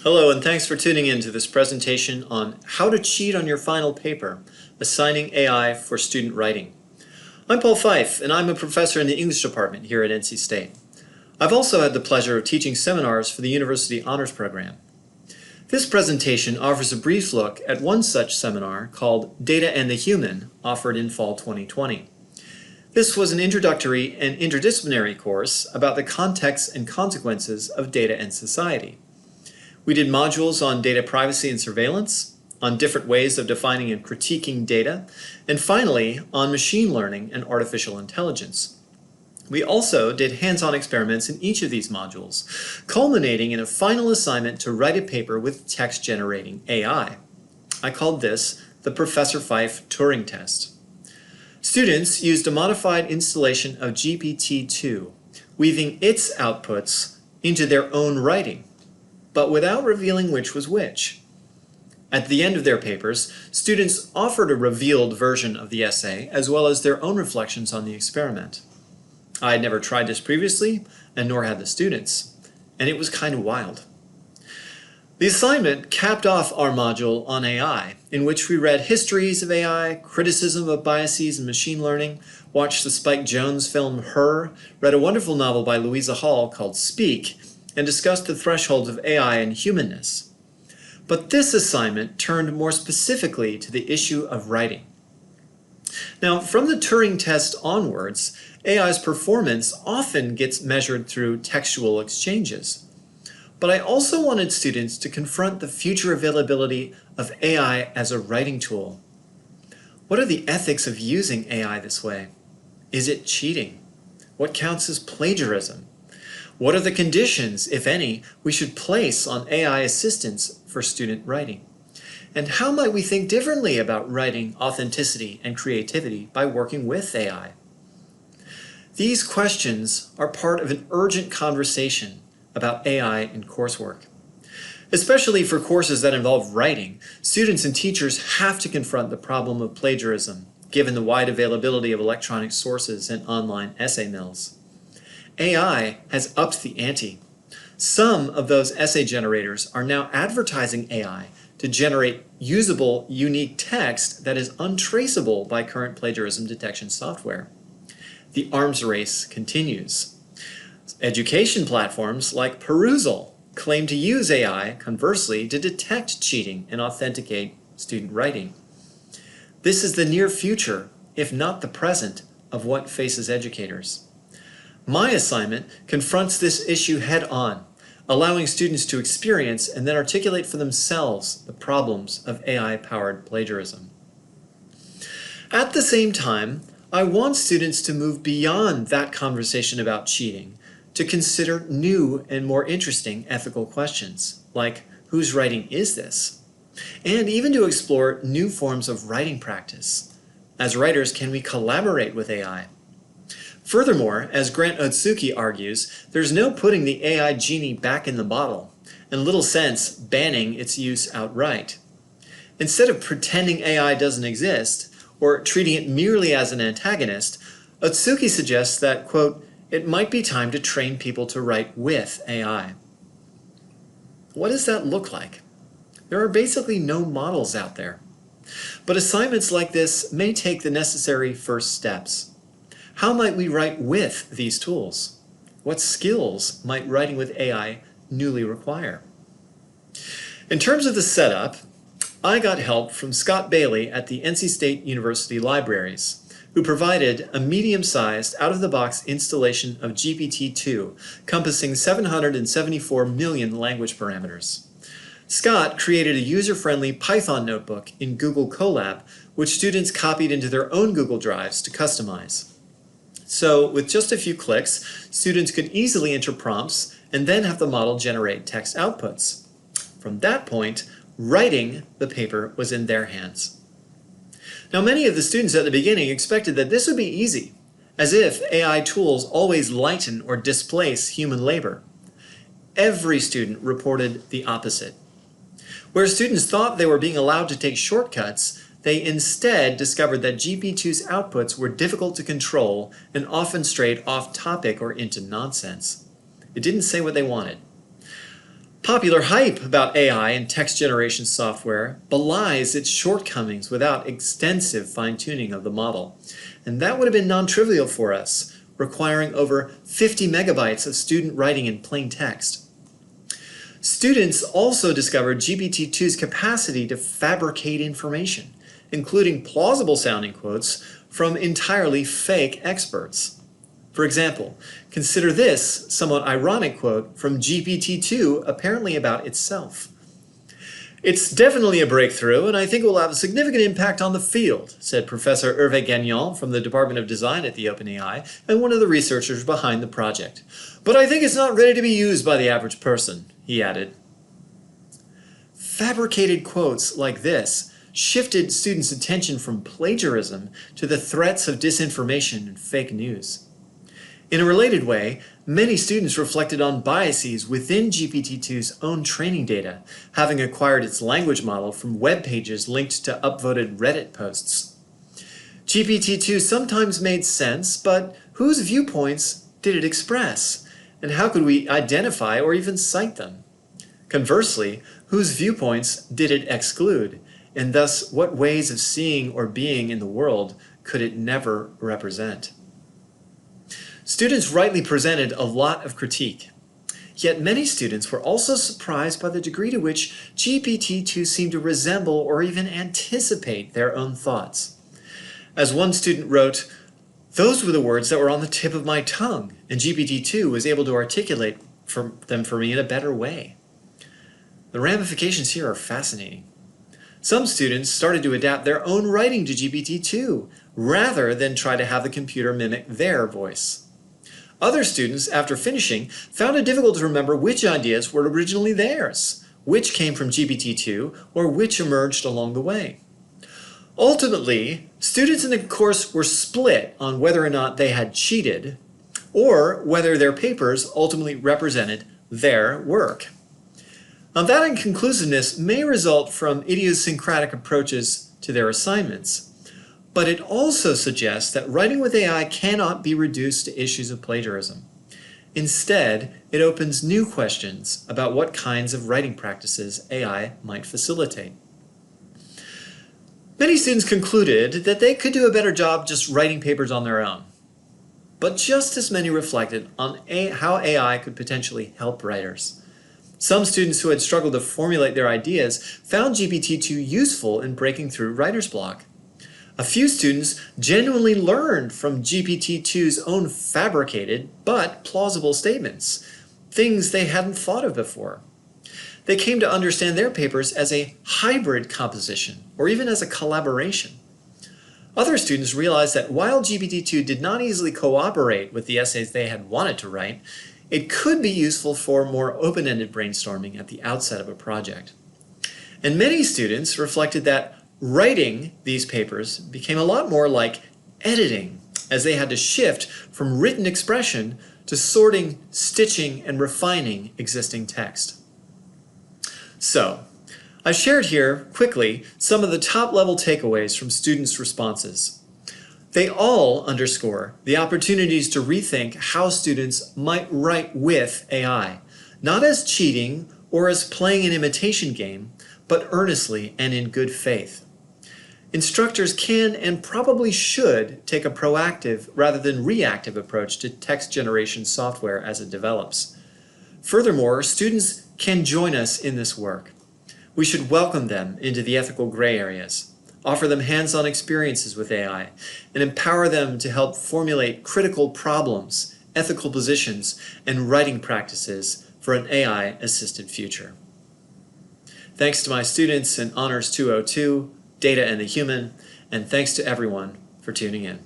Hello, and thanks for tuning in to this presentation on how to cheat on your final paper, assigning AI for student writing. I'm Paul Fyfe, and I'm a professor in the English department here at NC State. I've also had the pleasure of teaching seminars for the University Honors Program. This presentation offers a brief look at one such seminar called Data and the Human, offered in fall 2020. This was an introductory and interdisciplinary course about the context and consequences of data and society. We did modules on data privacy and surveillance, on different ways of defining and critiquing data, and finally, on machine learning and artificial intelligence. We also did hands-on experiments in each of these modules, culminating in a final assignment to write a paper with text-generating AI. I called this the Professor Fyfe Turing Test. Students used a modified installation of GPT-2, weaving its outputs into their own writing, but without revealing which was which. At the end of their papers, students offered a revealed version of the essay, as well as their own reflections on the experiment. I had never tried this previously, and nor had the students, and it was kind of wild. The assignment capped off our module on AI, in which we read histories of AI, criticism of biases in machine learning, watched the Spike Jonze film Her, read a wonderful novel by Louisa Hall called Speak, and discussed the thresholds of AI and humanness. But this assignment turned more specifically to the issue of writing. Now, from the Turing test onwards, AI's performance often gets measured through textual exchanges. But I also wanted students to confront the future availability of AI as a writing tool. What are the ethics of using AI this way? Is it cheating? What counts as plagiarism? What are the conditions, if any, we should place on AI assistance for student writing? And how might we think differently about writing authenticity and creativity by working with AI? These questions are part of an urgent conversation about AI in coursework. Especially for courses that involve writing, students and teachers have to confront the problem of plagiarism, given the wide availability of electronic sources and online essay mills. AI has upped the ante. Some of those essay generators are now advertising AI to generate usable, unique text that is untraceable by current plagiarism detection software. The arms race continues. Education platforms like Perusal claim to use AI, conversely, to detect cheating and authenticate student writing. This is the near future, if not the present, of what faces educators. My assignment confronts this issue head-on, allowing students to experience and then articulate for themselves the problems of AI-powered plagiarism. At the same time, I want students to move beyond that conversation about cheating to consider new and more interesting ethical questions, like whose writing is this? And even to explore new forms of writing practice. As writers, can we collaborate with AI? Furthermore, as Grant Otsuki argues, there's no putting the AI genie back in the bottle, and little sense banning its use outright. Instead of pretending AI doesn't exist, or treating it merely as an antagonist, Otsuki suggests that, quote, it might be time to train people to write with AI. What does that look like? There are basically no models out there. But assignments like this may take the necessary first steps. How might we write with these tools? What skills might writing with AI newly require? In terms of the setup, I got help from Scott Bailey at the NC State University Libraries, who provided a medium-sized, out-of-the-box installation of GPT-2, encompassing 774 million language parameters. Scott created a user-friendly Python notebook in Google Colab, which students copied into their own Google Drives to customize. So, with just a few clicks, students could easily enter prompts and then have the model generate text outputs. From that point, writing the paper was in their hands. Now, many of the students at the beginning expected that this would be easy, as if AI tools always lighten or displace human labor. Every student reported the opposite. Where students thought they were being allowed to take shortcuts, they instead discovered that GPT-2's outputs were difficult to control and often strayed off topic or into nonsense. It didn't say what they wanted. Popular hype about AI and text generation software belies its shortcomings without extensive fine-tuning of the model. And that would have been non-trivial for us, requiring over 50 megabytes of student writing in plain text. Students also discovered GPT-2's capacity to fabricate information, including plausible-sounding quotes from entirely fake experts. For example, consider this somewhat ironic quote from GPT-2 apparently about itself. "It's definitely a breakthrough, and I think it will have a significant impact on the field," said Professor Hervé Gagnon from the Department of Design at the OpenAI and one of the researchers behind the project. "But I think it's not ready to be used by the average person," he added. Fabricated quotes like this shifted students' attention from plagiarism to the threats of disinformation and fake news. In a related way, many students reflected on biases within GPT-2's own training data, having acquired its language model from web pages linked to upvoted Reddit posts. GPT-2 sometimes made sense, but whose viewpoints did it express? And how could we identify or even cite them? Conversely, whose viewpoints did it exclude? And thus, what ways of seeing or being in the world could it never represent? Students rightly presented a lot of critique. Yet many students were also surprised by the degree to which GPT-2 seemed to resemble or even anticipate their own thoughts. As one student wrote, "Those were the words that were on the tip of my tongue, and GPT-2 was able to articulate them for me in a better way." The ramifications here are fascinating. Some students started to adapt their own writing to GPT-2, rather than try to have the computer mimic their voice. Other students, after finishing, found it difficult to remember which ideas were originally theirs, which came from GPT-2, or which emerged along the way. Ultimately, students in the course were split on whether or not they had cheated, or whether their papers ultimately represented their work. Now, that inconclusiveness may result from idiosyncratic approaches to their assignments, but it also suggests that writing with AI cannot be reduced to issues of plagiarism. Instead, it opens new questions about what kinds of writing practices AI might facilitate. Many students concluded that they could do a better job just writing papers on their own. But just as many reflected on how AI could potentially help writers. Some students who had struggled to formulate their ideas found GPT-2 useful in breaking through writer's block. A few students genuinely learned from GPT-2's own fabricated but plausible statements, things they hadn't thought of before. They came to understand their papers as a hybrid composition, or even as a collaboration. Other students realized that while GPT-2 did not easily cooperate with the essays they had wanted to write, it could be useful for more open-ended brainstorming at the outset of a project. And many students reflected that writing these papers became a lot more like editing, as they had to shift from written expression to sorting, stitching, and refining existing text. So, I've shared here, quickly, some of the top-level takeaways from students' responses. They all underscore the opportunities to rethink how students might write with AI, not as cheating or as playing an imitation game, but earnestly and in good faith. Instructors can and probably should take a proactive rather than reactive approach to text generation software as it develops. Furthermore, students can join us in this work. We should welcome them into the ethical gray areas, offer them hands-on experiences with AI, and empower them to help formulate critical problems, ethical positions, and writing practices for an AI-assisted future. Thanks to my students in Honors 202, Data and the Human, and thanks to everyone for tuning in.